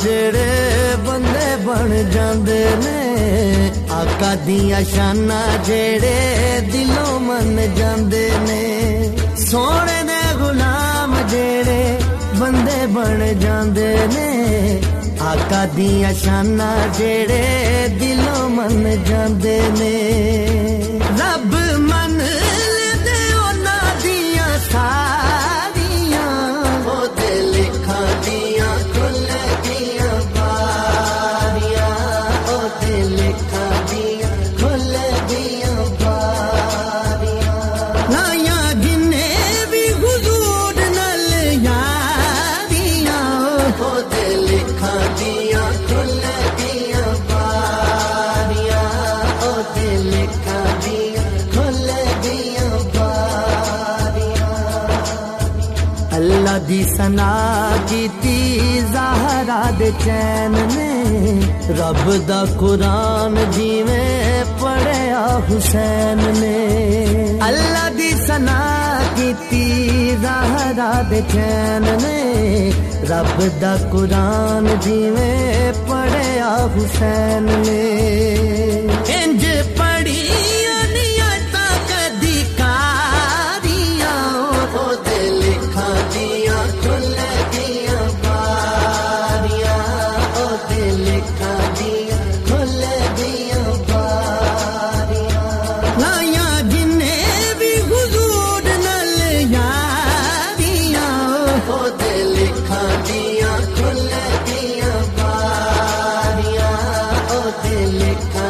जेड़े बंदे बन जांदे ने, आका दियां शानां जेड़े दिलों मन जांदे ने। सोने दे गुलाम जेड़े बंदे बन जांदे ने, आका दियां शानां जेड़े दिलों मन जांदे ने। रब मन लेंदे उन्हां दियां सारियां, ओदे लिखां दियां खुल दियां बारियां, ओदे लिखां दियां खुल दियां बारियां। लाया जिन्ने भी हुजूर नाल यारियां, ओदे लिखां दियां खुल दियां बारियां, ओदे लिखां दियां खुल दियां बारियां। अल्लाह दी सना कीती ज़हरा दे चैन ने, रब दा कुरान जिवें पढ़िया हुसैन ने। अल्लाह दी सना कीती ज़हरा दे चैन ने, रब दा कुरान जिवें पढ़िया हुसैन ने। इंज पढ़िया नियतां कदी कारियां, ओदे लिखां दियां खुल दियां बारियां, ओदे लिखां दियां खुल दियां बारियां। लाया जिन्ने भी हुजूर नाल यारियां, ओदे लिखां दियां खुल दियां बारियां, ओदे लिखां